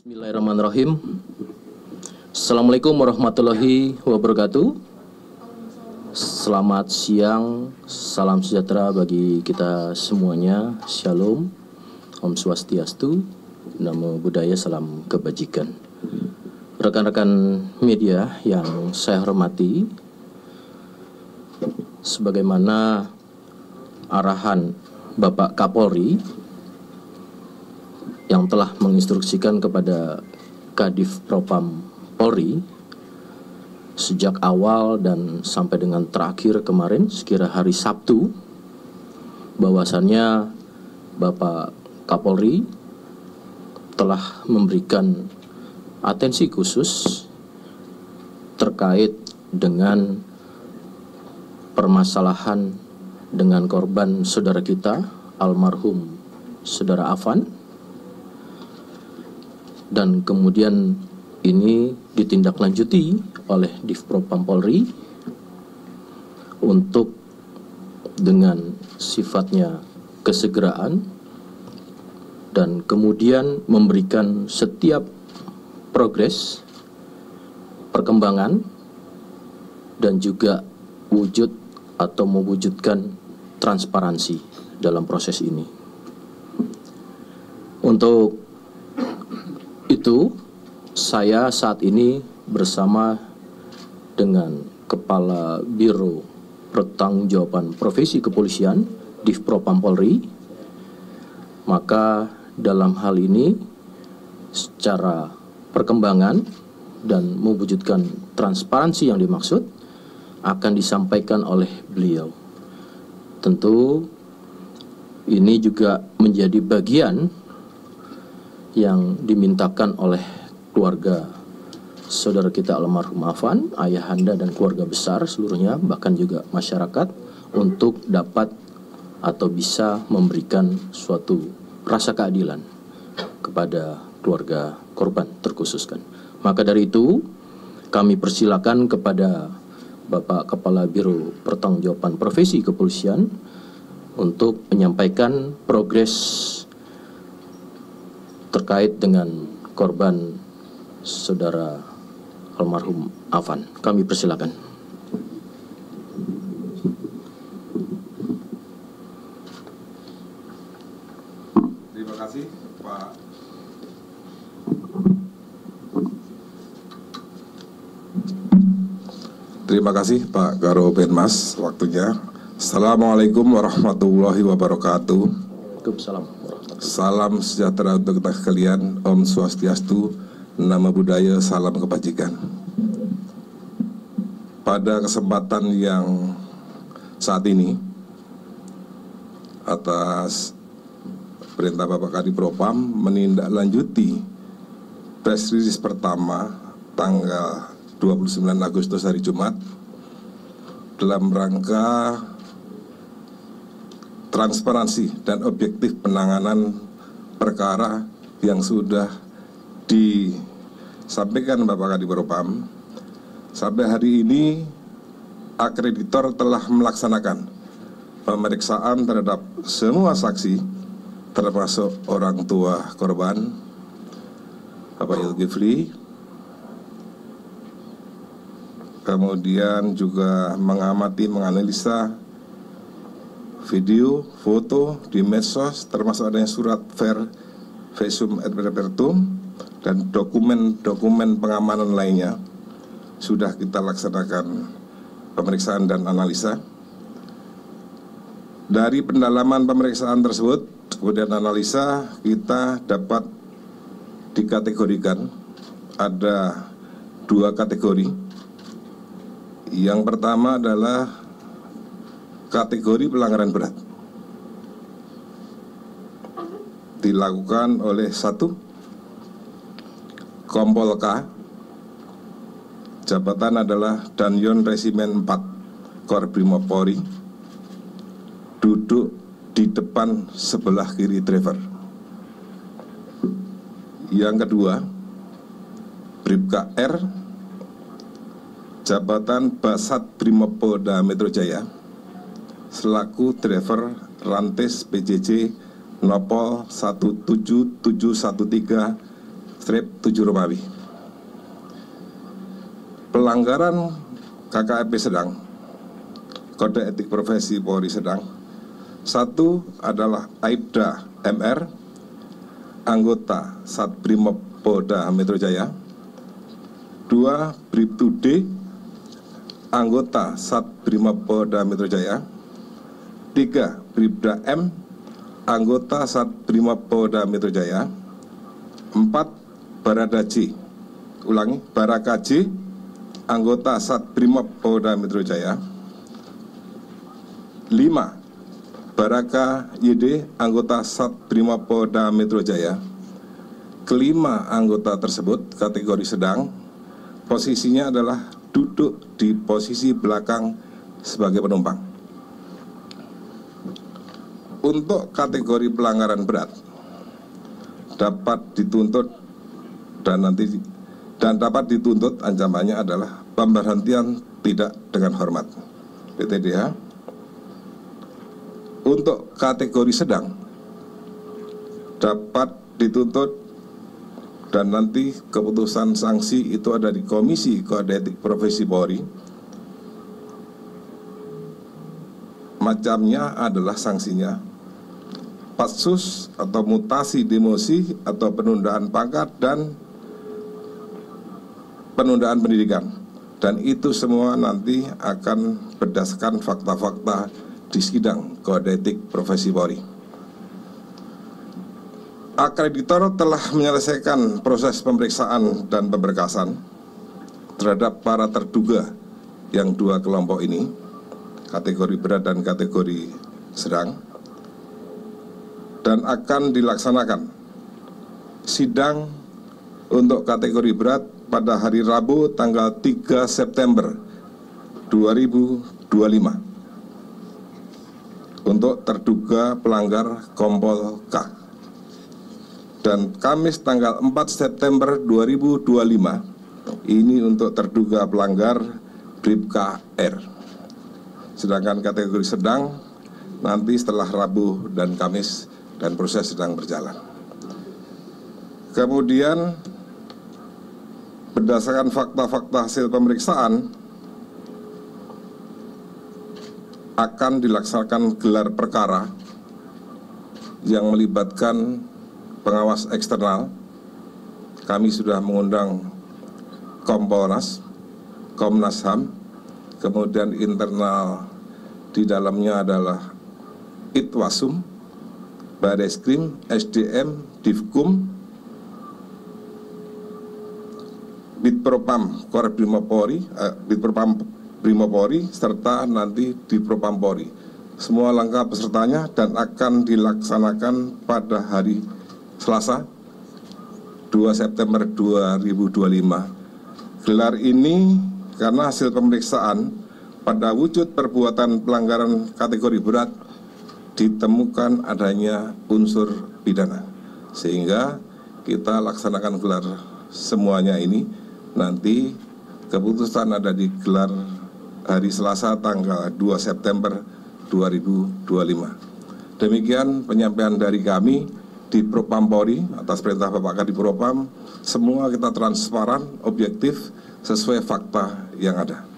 Bismillahirrahmanirrahim. Assalamualaikum warahmatullahi wabarakatuh. Selamat siang, salam sejahtera bagi kita semuanya. Shalom, Om Swastiastu, Namo Buddhaya, salam kebajikan. Rekan-rekan media yang saya hormati, sebagaimana arahan Bapak Kapolri yang telah menginstruksikan kepada Kadif Propam Polri sejak awal dan sampai dengan terakhir kemarin sekira hari Sabtu, bahwasannya Bapak Kapolri telah memberikan atensi khusus terkait dengan permasalahan dengan korban saudara kita almarhum saudara Afan, dan kemudian ini ditindaklanjuti oleh Divpropam Polri untuk dengan sifatnya kesegeraan dan kemudian memberikan setiap progres, perkembangan, dan juga wujud atau mewujudkan transparansi dalam proses ini. Untuk itu, saya saat ini bersama dengan Kepala Biro Pertanggungjawaban Profesi Kepolisian, Divpropam Polri. Maka dalam hal ini, secara perkembangan dan mewujudkan transparansi yang dimaksud, akan disampaikan oleh beliau. Tentu ini juga menjadi bagian yang dimintakan oleh keluarga saudara kita almarhum Afan, ayahanda dan keluarga besar seluruhnya, bahkan juga masyarakat, untuk dapat atau bisa memberikan suatu rasa keadilan kepada keluarga korban terkhususkan. Maka dari itu, kami persilakan kepada Bapak Kepala Biro Pertanggungjawaban Profesi Kepolisian untuk menyampaikan progres terkait dengan korban saudara almarhum Afan. Kami persilakan. Terima kasih, Pak. Terima kasih, Pak Karo Penmas, waktunya. Assalamualaikum warahmatullahi wabarakatuh. Waalaikumsalam. Salam sejahtera untuk kita sekalian. Om Swastiastu, Namo Buddhaya, salam kebajikan. Pada kesempatan yang saat ini, atas perintah Bapak Kadif Propam menindaklanjuti press release pertama tanggal 29 Agustus hari Jumat dalam rangka transparansi dan objektif penanganan perkara yang sudah disampaikan Bapak Kadif Propam. Sampai hari ini akreditor telah melaksanakan pemeriksaan terhadap semua saksi, termasuk orang tua korban Bapak Zulkifli, kemudian juga menganalisa video, foto di medsos, termasuk adanya surat visum et repertum dan dokumen-dokumen pengamanan lainnya. Sudah kita laksanakan pemeriksaan dan analisa. Dari pendalaman pemeriksaan tersebut, kemudian analisa, kita dapat dikategorikan ada 2 kategori. Yang pertama adalah kategori pelanggaran berat, dilakukan oleh 1 Kompol K, jabatan adalah Danyon Resimen 4 Korbrimob Polri, duduk di depan sebelah kiri driver. Yang kedua, Bribka R, jabatan Basat Brimob Polda Metro Jaya, selaku driver Rantis PJJ Nopol 17713 Romawi. Pelanggaran KKEP sedang, Kode Etik Profesi Polri sedang. 1 adalah Aibda MR, anggota Satbrimob Polda Metro Jaya. 2, Bribtu D, anggota Satbrimob Polda Metro Jaya. 3, Bribda M, anggota Satbrimob Polda Metro Jaya. 4, Barada J, Baraka J, anggota Satbrimob Polda Metro Jaya. 5, Baraka YD, anggota Satbrimob Polda Metro Jaya. Kelima anggota tersebut kategori sedang, posisinya adalah duduk di posisi belakang sebagai penumpang. Untuk kategori pelanggaran berat dapat dituntut dan dapat dituntut ancamannya adalah pemberhentian tidak dengan hormat, PTDH. Untuk kategori sedang dapat dituntut dan nanti keputusan sanksi itu ada di Komisi Kode Etik Profesi Polri. Macamnya adalah sanksinya patsus atau mutasi demosi atau penundaan pangkat dan penundaan pendidikan, dan itu semua nanti akan berdasarkan fakta-fakta di sidang Kode Etik Profesi Polri. Akreditor telah menyelesaikan proses pemeriksaan dan pemberkasan terhadap para terduga yang 2 kelompok ini, kategori berat dan kategori sedang, dan akan dilaksanakan sidang untuk kategori berat pada hari Rabu tanggal 3 September 2025 untuk terduga pelanggar Kompol K, dan Kamis tanggal 4 September 2025 ini untuk terduga pelanggar Bribka R. Sedangkan kategori sedang nanti setelah Rabu dan Kamis dan proses sedang berjalan. Kemudian berdasarkan fakta-fakta hasil pemeriksaan akan dilaksanakan gelar perkara yang melibatkan pengawas eksternal. Kami sudah mengundang Kompolnas, Komnas HAM, kemudian internal di dalamnya adalah Itwasum, Bareskrim, SDM, Divkum, Bitpropam Korbrimop Polri, Bitpropam Brimopolri, serta nanti di Propam Polri. Semua lengkap pesertanya dan akan dilaksanakan pada hari Selasa 2 September 2025. Gelar ini karena hasil pemeriksaan pada wujud perbuatan pelanggaran kategori berat ditemukan adanya unsur pidana, sehingga kita laksanakan gelar semuanya ini. Nanti keputusan ada di gelar hari Selasa tanggal 2 September 2025. Demikian penyampaian dari kami di Propam Polri atas perintah Bapak Kadif Propam. Semua kita transparan, objektif, sesuai fakta yang ada.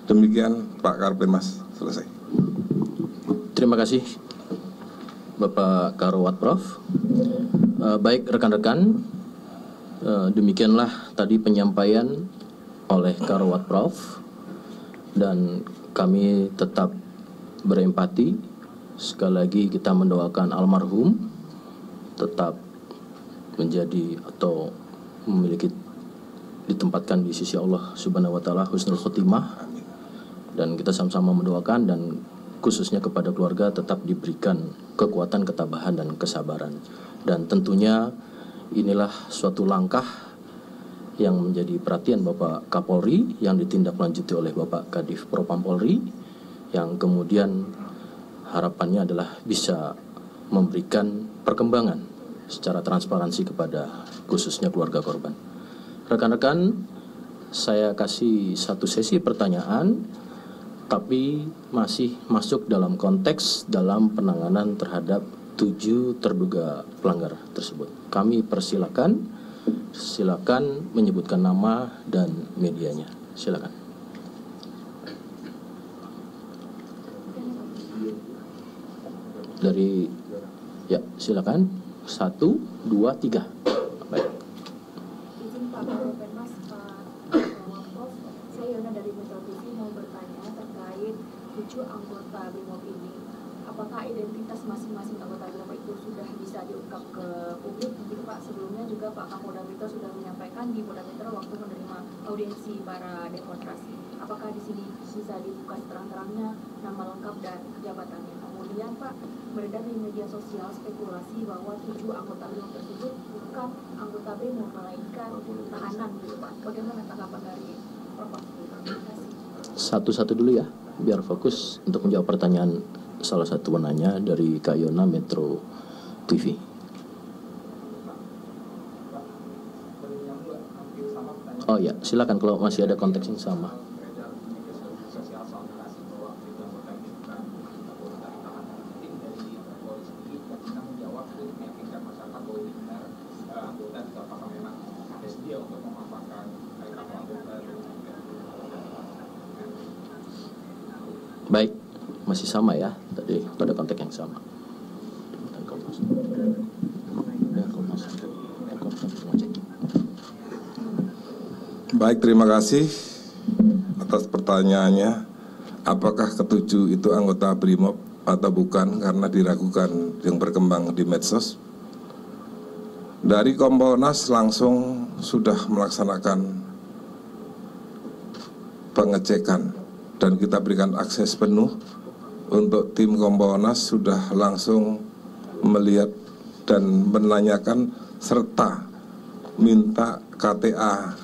Demikian Pak Karpemas, selesai. Terima kasih Bapak Karowat Prof. Baik rekan-rekan, demikianlah tadi penyampaian oleh Karowat Prof. Dan kami tetap berempati. Sekali lagi kita mendoakan almarhum tetap menjadi atau memiliki, ditempatkan di sisi Allah Subhanahu wa taala husnul khotimah, dan kita sama-sama mendoakan dan khususnya kepada keluarga tetap diberikan kekuatan, ketabahan dan kesabaran. Dan tentunya inilah suatu langkah yang menjadi perhatian Bapak Kapolri yang ditindaklanjuti oleh Bapak Kadif Propam Polri, yang kemudian harapannya adalah bisa memberikan perkembangan secara transparansi kepada khususnya keluarga korban. Rekan-rekan, saya kasih satu sesi pertanyaan, tapi masih masuk dalam konteks dalam penanganan terhadap 7 terduga pelanggar tersebut. Kami persilakan Silakan menyebutkan nama dan medianya. Silakan. Dari ya, silakan. 1, 2, 3. Baik. Izin Pak Mas, Prof, saya Yona dari Metro TV mau bertanya terkait 7 anggota BRIMOB ini. Apakah identitas masing-masing anggota BRIMOB itu sudah bisa diungkap ke publik? Begitu Pak, sebelumnya juga Pak Kapolda Metro sudah menyampaikan di Polda Metro waktu menerima audiensi para demonstrasi. Apakah di sini bisa dibuka terang-terangnya nama lengkap dan jabatannya? Kemudian Pak, beredar di media sosial spekulasi bahwa 7 anggota BRIMOB tersebut bukan anggota BRIMOB melainkan tahanan gitu Pak. Bagaimana tanggapan dari Prof? Terima kasih. Satu-satu dulu ya, biar fokus untuk menjawab pertanyaan salah satu penanya dari Kak Yona Metro TV. Oh ya, silakan kalau masih ada konteks yang sama. Baik, masih sama ya, tadi pada konteks yang sama. Baik, terima kasih atas pertanyaannya. Apakah ketujuh itu anggota BRIMOB atau bukan, karena diragukan yang berkembang di medsos. Dari Kompolnas langsung sudah melaksanakan pengecekan dan kita berikan akses penuh untuk tim Kompolnas, sudah langsung melihat dan menanyakan serta minta KTA,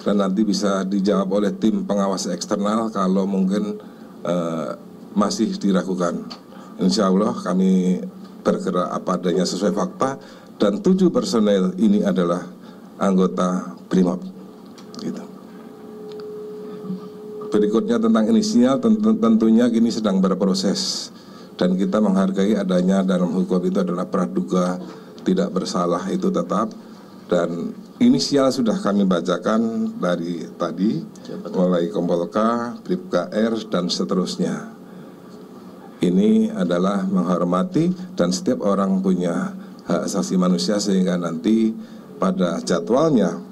dan nanti bisa dijawab oleh tim pengawas eksternal kalau mungkin masih diragukan. Insya Allah kami bergerak apa adanya sesuai fakta, dan 7 personel ini adalah anggota BRIMOB. Gitu. Berikutnya tentang inisial, tentunya kini sedang berproses, dan kita menghargai adanya dalam hukum itu adalah praduga tidak bersalah itu tetap, dan inisial sudah kami bacakan dari tadi, mulai Kompol K, Bribka R, dan seterusnya. Ini adalah menghormati, dan setiap orang punya hak asasi manusia, sehingga nanti pada jadwalnya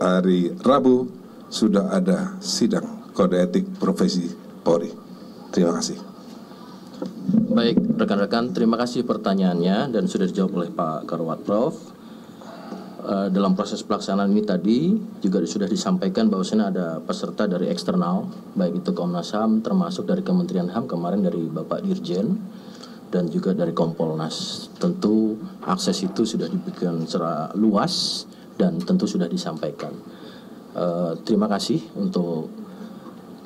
hari Rabu sudah ada sidang kode etik profesi Polri. Terima kasih. Baik, rekan-rekan, terima kasih pertanyaannya dan sudah dijawab oleh Pak Karwat Prof. Dalam proses pelaksanaan ini tadi juga sudah disampaikan bahwasanya ada peserta dari eksternal, baik itu Komnas HAM termasuk dari Kementerian HAM kemarin dari Bapak Dirjen dan juga dari Kompolnas. Tentu akses itu sudah diberikan secara luas dan tentu sudah disampaikan. Terima kasih untuk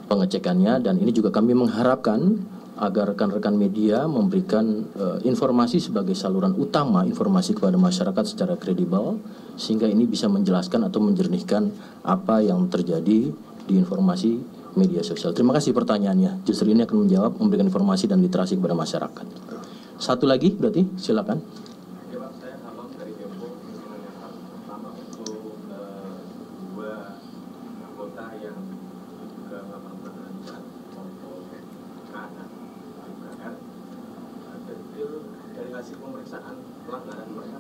pengecekannya, dan ini juga kami mengharapkan agar rekan-rekan media memberikan informasi sebagai saluran utama informasi kepada masyarakat secara kredibel, sehingga ini bisa menjelaskan atau menjernihkan apa yang terjadi di informasi media sosial. Terima kasih pertanyaannya. Justru ini akan menjawab, memberikan informasi dan literasi kepada masyarakat. Satu lagi berarti, silakan. Dari hasil pemeriksaan pelanggaran mereka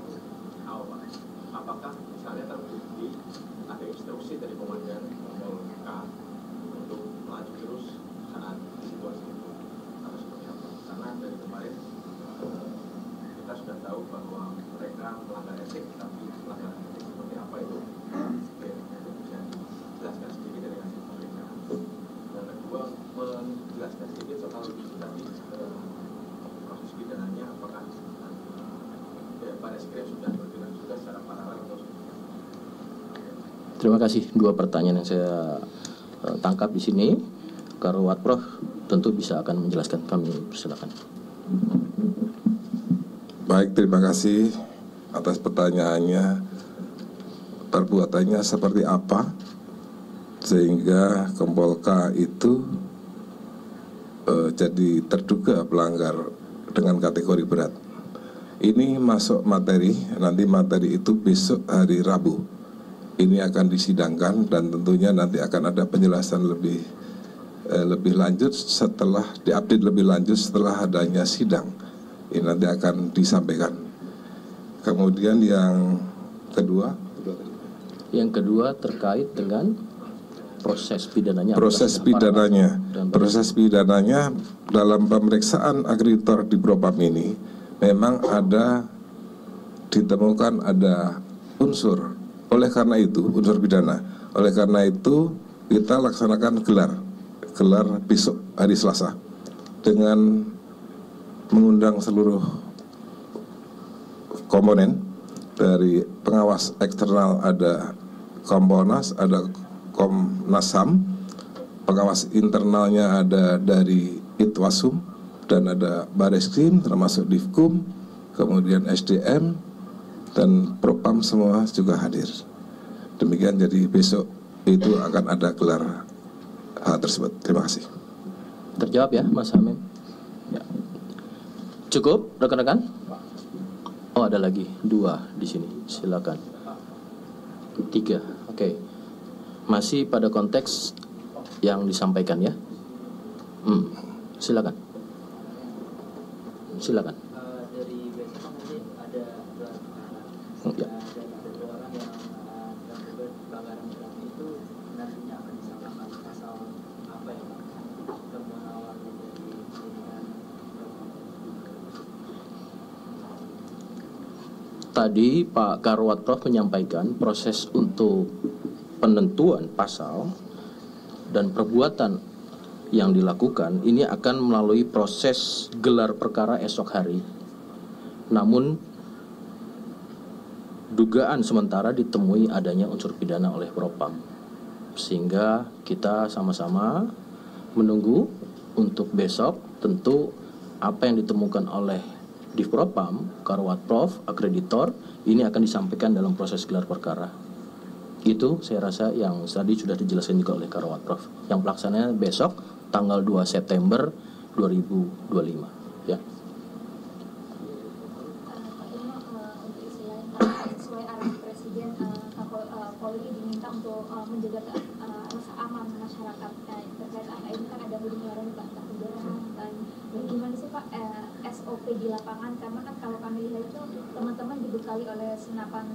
awal, apakah misalnya terbukti ada instruksi dari komandan Kompol K untuk melaju terus saat situasi itu, atau seperti apa? Karena dari kemarin kita sudah tahu bahwa mereka melanggar etik, tapi pelanggaran etik seperti apa itu bisa dijelaskan sedikit dari hasil pemeriksaan. Dan kedua, menjelaskan sedikit soal tadi proses pidananya, apakah Baris Krim sudah bergerak juga secara paralel atau Terima kasih. Dua pertanyaan yang saya tangkap di sini. Karwat Prof tentu bisa akan menjelaskan. Kami persilakan. Baik, terima kasih atas pertanyaannya. Perbuatannya seperti apa sehingga Kompol K itu jadi terduga pelanggar dengan kategori berat. Ini masuk materi, nanti materi itu besok hari Rabu. Ini akan disidangkan dan tentunya nanti akan ada penjelasan lebih lanjut setelah diupdate lebih lanjut setelah adanya sidang. Ini nanti akan disampaikan. Kemudian yang kedua terkait dengan proses pidananya. Proses pidananya dalam pemeriksaan akreditor di Propam ini memang ditemukan ada unsur. Oleh karena itu, unsur pidana. Oleh karena itu, kita laksanakan gelar besok hari Selasa dengan mengundang seluruh komponen. Dari pengawas eksternal ada Kompolnas, ada Komnas HAM, pengawas internalnya ada dari Itwasum, dan ada Bareskrim termasuk Divkum, kemudian SDM dan Propam semua juga hadir. Demikian, jadi besok itu akan ada gelar hal tersebut. Terima kasih. Terjawab ya, Mas Hamim? Ya. Cukup, rekan-rekan? Oh, ada lagi 2 di sini. Silakan. 3. Oke. Masih pada konteks yang disampaikan ya. Silakan. Dari besok nanti ada gelar perkara. Ya. Dan ada 2 orang yang terlibat pelanggaran berat itu nantinya akan disangkakan pasal apa ya Pak? Temuan awalnya dari penyidikan. Tadi Pak Karwat Prof menyampaikan proses untuk penentuan pasal dan perbuatan yang dilakukan ini akan melalui proses gelar perkara esok hari. Namun dugaan sementara ditemui adanya unsur pidana oleh Propam, sehingga kita sama-sama menunggu untuk besok. Tentu apa yang ditemukan oleh Divpropam, Karwat Prof, akreditor, ini akan disampaikan dalam proses gelar perkara. Itu saya rasa yang tadi sudah dijelaskan juga oleh Karwat Prof. Yang pelaksanaannya besok tanggal 2 September 2025 ya. Sesuai arahan Presiden, Polri diminta untuk menjaga rasa aman masyarakat terkait angka ini. Kan ada huru-hara di Pak Penjara, dan gimana sih Pak SOP di lapangan, karena kan kalau kami lihat itu teman-teman dibekali oleh senapan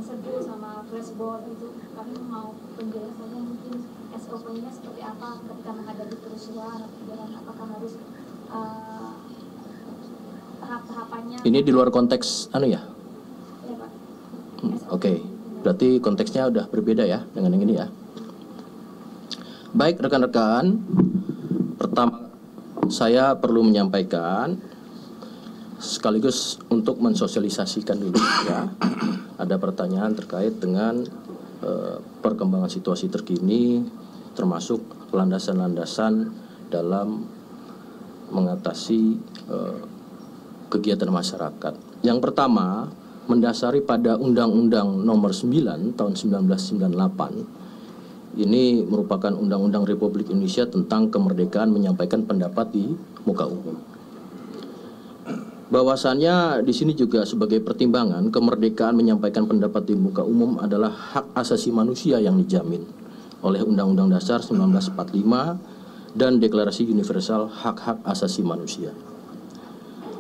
serbu sama flashball itu. Kami mau penjelasannya mungkin SOP-nya seperti apa ketika menghadapi kerusuhan, dan apakah harus tahap-tahapannya. Ini di luar konteks ya? Ya Pak. Oke. Berarti konteksnya udah berbeda ya dengan yang ini ya. Baik rekan-rekan, pertama saya perlu menyampaikan sekaligus untuk mensosialisasikan dulu ya. Ada pertanyaan terkait dengan perkembangan situasi terkini, termasuk landasan-landasan dalam mengatasi kegiatan masyarakat. Yang pertama, mendasari pada Undang-Undang Nomor 9 Tahun 1998. Ini merupakan Undang-Undang Republik Indonesia tentang kemerdekaan menyampaikan pendapat di muka umum. Bahwasannya di sini juga sebagai pertimbangan, kemerdekaan menyampaikan pendapat di muka umum adalah hak asasi manusia yang dijamin oleh Undang-Undang Dasar 1945 dan Deklarasi Universal Hak-Hak Asasi Manusia.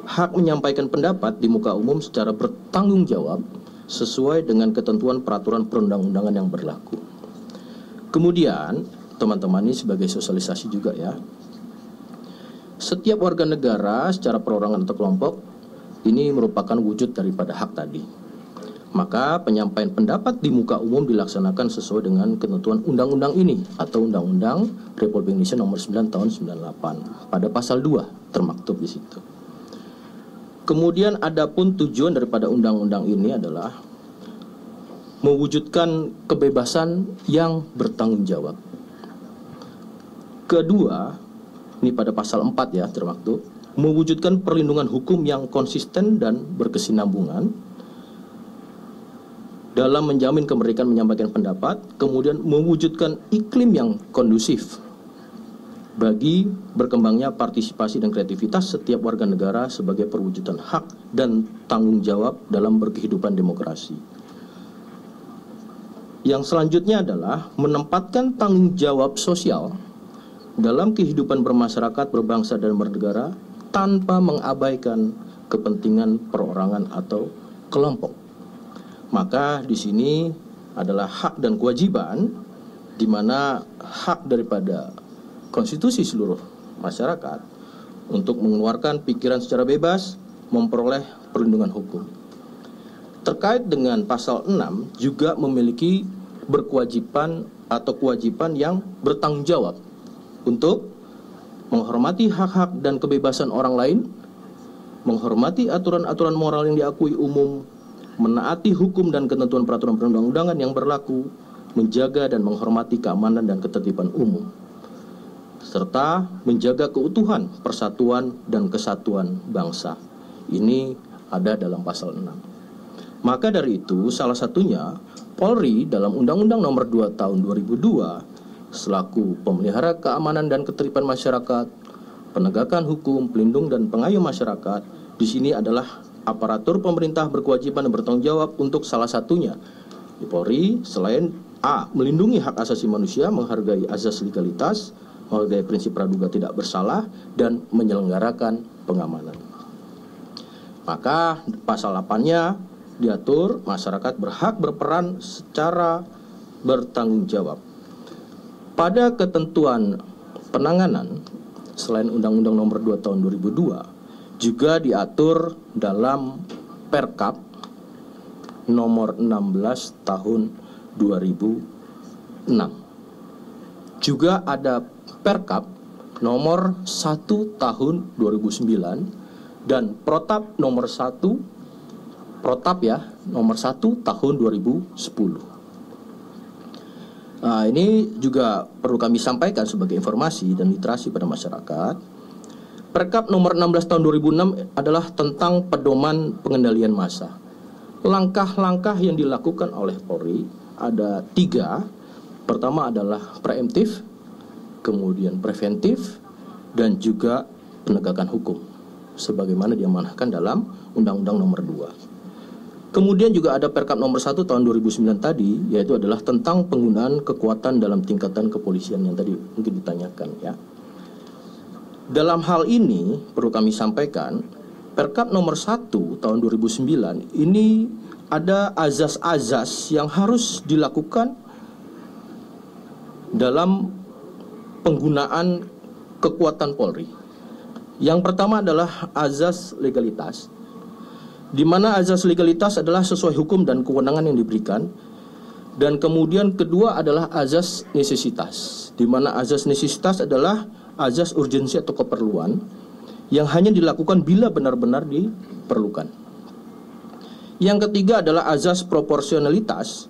Hak menyampaikan pendapat di muka umum secara bertanggung jawab sesuai dengan ketentuan peraturan perundang-undangan yang berlaku. Kemudian, teman-teman ini sebagai sosialisasi juga ya. Setiap warga negara secara perorangan atau kelompok ini merupakan wujud daripada hak tadi. Maka penyampaian pendapat di muka umum dilaksanakan sesuai dengan ketentuan undang-undang ini atau Undang-Undang Republik Indonesia Nomor 9 Tahun 98 pada pasal 2 termaktub di situ. Kemudian adapun tujuan daripada undang-undang ini adalah mewujudkan kebebasan yang bertanggung jawab. Kedua, ini pada pasal 4 ya termaktub, mewujudkan perlindungan hukum yang konsisten dan berkesinambungan dalam menjamin kemerdekaan menyampaikan pendapat, kemudian mewujudkan iklim yang kondusif bagi berkembangnya partisipasi dan kreativitas setiap warga negara sebagai perwujudan hak dan tanggung jawab dalam berkehidupan demokrasi. Yang selanjutnya adalah menempatkan tanggung jawab sosial dalam kehidupan bermasyarakat, berbangsa, dan bernegara tanpa mengabaikan kepentingan perorangan atau kelompok. Maka di sini adalah hak dan kewajiban, di mana hak daripada konstitusi seluruh masyarakat untuk mengeluarkan pikiran secara bebas, memperoleh perlindungan hukum. Terkait dengan pasal 6 juga memiliki berkewajiban atau kewajiban yang bertanggung jawab untuk menghormati hak-hak dan kebebasan orang lain, menghormati aturan-aturan moral yang diakui umum, menaati hukum dan ketentuan peraturan perundang-undangan yang berlaku, menjaga dan menghormati keamanan dan ketertiban umum, serta menjaga keutuhan, persatuan, dan kesatuan bangsa. Ini ada dalam pasal 6. Maka dari itu, salah satunya Polri dalam Undang-Undang Nomor 2 Tahun 2002 selaku pemelihara keamanan dan ketertiban masyarakat, penegakan hukum, pelindung dan pengayom masyarakat, di sini adalah aparatur pemerintah berkewajiban dan bertanggung jawab untuk salah satunya di Polri selain A. melindungi hak asasi manusia, menghargai azas legalitas, menghargai prinsip praduga tidak bersalah, dan menyelenggarakan pengamanan. Maka pasal 8-nya diatur masyarakat berhak berperan secara bertanggung jawab. Pada ketentuan penanganan selain Undang-Undang Nomor 2 Tahun 2002 juga diatur dalam Perkap Nomor 16 Tahun 2006. Juga ada Perkap Nomor 1 Tahun 2009 dan Protap Nomor 1 Nomor 1 Tahun 2010. Nah, ini juga perlu kami sampaikan sebagai informasi dan literasi pada masyarakat. Perkap Nomor 16 Tahun 2006 adalah tentang pedoman pengendalian massa. Langkah-langkah yang dilakukan oleh Polri ada 3. Pertama adalah preemptif, kemudian preventif, dan juga penegakan hukum, sebagaimana diamanahkan dalam Undang-Undang Nomor 2. Kemudian juga ada Perkap Nomor 1 Tahun 2009 tadi, yaitu adalah tentang penggunaan kekuatan dalam tingkatan kepolisian yang tadi mungkin ditanyakan ya. Dalam hal ini perlu kami sampaikan, Perkap Nomor 1 Tahun 2009 ini ada azas-azas yang harus dilakukan dalam penggunaan kekuatan Polri. Yang pertama adalah azas legalitas, di mana azas legalitas adalah sesuai hukum dan kewenangan yang diberikan. Dan kemudian kedua adalah azas nesesitas, di mana azas nesesitas adalah azas urgensi atau keperluan yang hanya dilakukan bila benar-benar diperlukan. Yang ketiga adalah azas proporsionalitas,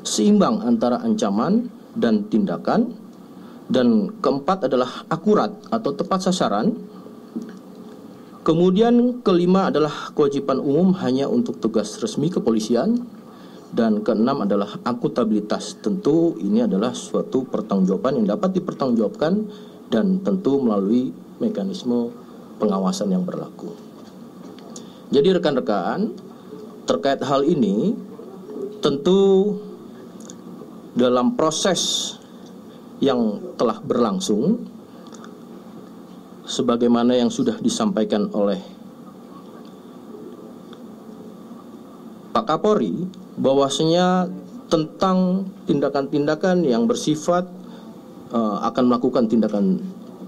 seimbang antara ancaman dan tindakan. Dan keempat adalah akurat atau tepat sasaran. Kemudian kelima adalah kewajiban umum hanya untuk tugas resmi kepolisian. Dan keenam adalah akuntabilitas. Tentu ini adalah suatu pertanggungjawaban yang dapat dipertanggungjawabkan dan tentu melalui mekanisme pengawasan yang berlaku. Jadi rekan-rekan, terkait hal ini tentu dalam proses yang telah berlangsung sebagaimana yang sudah disampaikan oleh Pak Kapolri, bahwasanya tentang tindakan-tindakan yang bersifat akan melakukan tindakan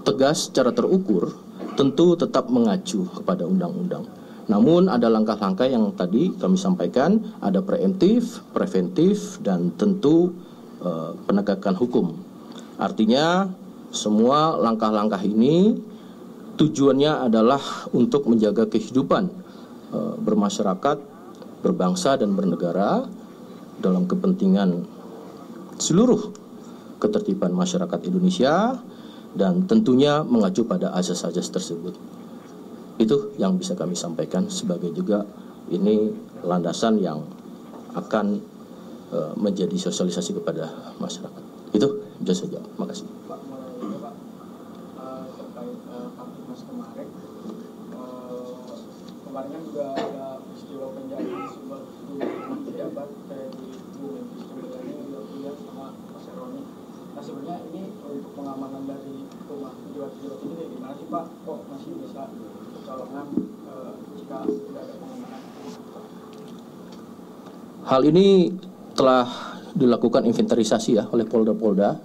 tegas secara terukur, tentu tetap mengacu kepada undang-undang. Namun ada langkah-langkah yang tadi kami sampaikan, ada preemptif, preventif, dan tentu penegakan hukum. Artinya semua langkah-langkah ini tujuannya adalah untuk menjaga kehidupan bermasyarakat, berbangsa dan bernegara dalam kepentingan seluruh ketertiban masyarakat Indonesia dan tentunya mengacu pada azas-azas tersebut. Itu yang bisa kami sampaikan sebagai juga ini landasan yang akan menjadi sosialisasi kepada masyarakat. Itu saja. Terima kasih. kemarin kan juga ada peristiwa penjarahan sebuah pejabat kayak di Memphis Cemilani juga kuliah sama Mas Roni. Nah sebenarnya ini untuk pengamanan dari rumah pejabat-pejabat ini kayak gimana sih Pak? Kok masih bisa kecolongan jika tidak ada pengamanan? Hal ini telah dilakukan inventarisasi ya oleh Polda-Polda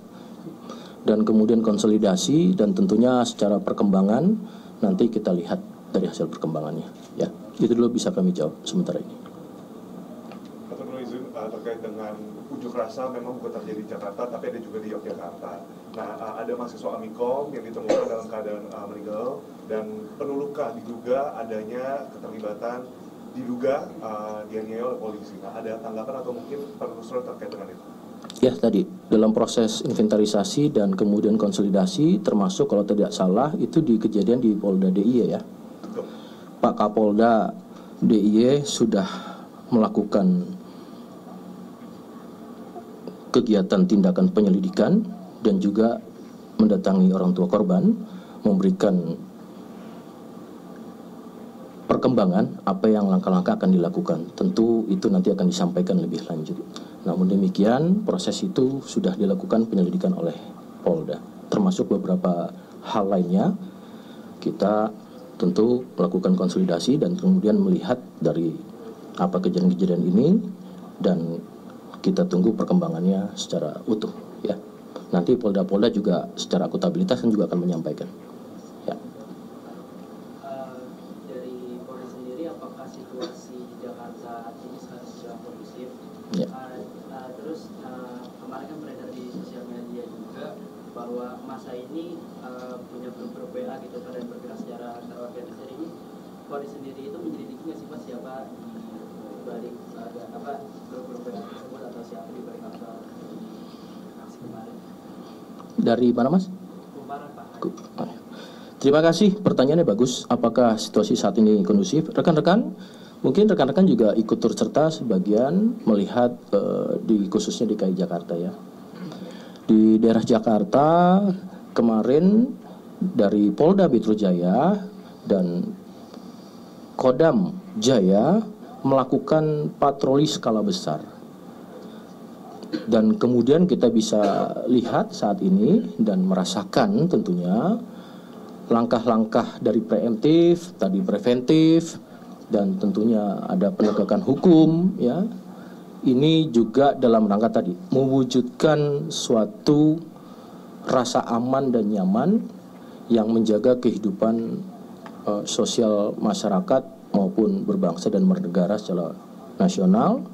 dan kemudian konsolidasi, dan tentunya secara perkembangan nanti kita lihat dari hasil perkembangannya ya. Itu dulu bisa kami jawab sementara ini. Dr. Nur izin terkait dengan unjuk rasa memang bukan terjadi di Jakarta tapi ada juga di Yogyakarta. Nah, ada mahasiswa Amikom yang ditemukan dalam keadaan meninggal dan penuh luka, diduga adanya keterlibatan, diduga dianiaya oleh polisi. Nah, ada tanggapan atau mungkin penelusuran terkait dengan itu? Ya, tadi dalam proses inventarisasi dan kemudian konsolidasi, termasuk kalau tidak salah itu di kejadian di Polda DIY ya. Betul. Pak Kapolda DIY sudah melakukan kegiatan tindakan penyelidikan dan juga mendatangi orang tua korban, memberikan perkembangan apa yang langkah-langkah akan dilakukan. Tentu itu nanti akan disampaikan lebih lanjut. Namun demikian, proses itu sudah dilakukan penyelidikan oleh Polda. Termasuk beberapa hal lainnya, kita tentu melakukan konsolidasi dan kemudian melihat dari apa kejadian-kejadian ini, dan kita tunggu perkembangannya secara utuh ya. Nanti Polda-Polda juga secara akuntabilitas kan juga akan menyampaikan. Ya. Dari Polri sendiri, apakah situasi di Jakarta ini sekarang sudah kondusif? Ya. Terus kemarin kan beredar di sosial media juga bahwa masa ini punya grup-grup WA gitu dan bergerak secara terorganisir. Ini Polri sendiri itu menyelidiki nggak sih Pak siapa di balik grup-grup WA tersebut atau siapa di balik aksi kemarin? Dari mana Mas? Kumparan Pak. Terima kasih, pertanyaannya bagus. Apakah situasi saat ini kondusif? Rekan-rekan, mungkin rekan-rekan juga ikut turut serta sebagian melihat di khususnya di DKI Jakarta ya. Di daerah Jakarta kemarin dari Polda Metro Jaya dan Kodam Jaya melakukan patroli skala besar. Dan kemudian kita bisa lihat saat ini dan merasakan tentunya langkah-langkah dari preemptif, tadi preventif, dan tentunya ada penegakan hukum ya. Ini juga dalam rangka tadi mewujudkan suatu rasa aman dan nyaman yang menjaga kehidupan sosial masyarakat maupun berbangsa dan bernegara secara nasional.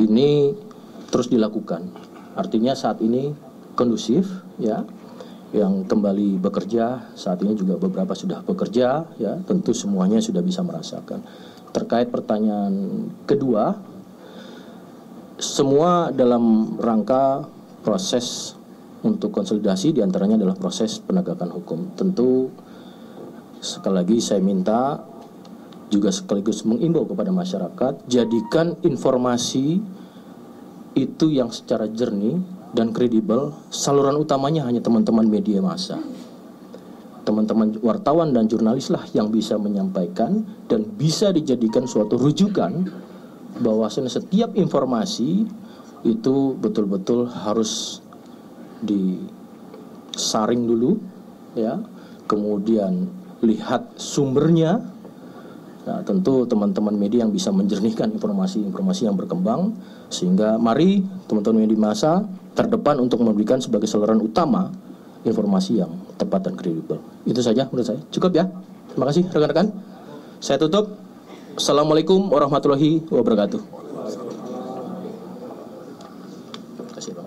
Ini terus dilakukan. Artinya saat ini kondusif ya. Yang kembali bekerja saat ini juga beberapa sudah bekerja ya, tentu semuanya sudah bisa merasakan. Terkait pertanyaan kedua, semua dalam rangka proses untuk konsolidasi, diantaranya adalah proses penegakan hukum. Tentu sekali lagi saya minta juga sekaligus mengimbau kepada masyarakat, jadikan informasi itu yang secara jernih dan kredibel. Saluran utamanya hanya teman-teman media massa, teman-teman wartawan dan jurnalis lah yang bisa menyampaikan dan bisa dijadikan suatu rujukan bahwasanya setiap informasi itu betul-betul harus disaring dulu ya, kemudian lihat sumbernya. Nah, tentu teman-teman media yang bisa menjernihkan informasi-informasi yang berkembang, sehingga mari teman-teman media massa terdepan untuk memberikan sebagai saluran utama informasi yang tepat dan kredibel. Itu saja menurut saya. Cukup ya. Terima kasih rekan-rekan. Saya tutup. Assalamualaikum warahmatullahi wabarakatuh. Terima kasih Pak.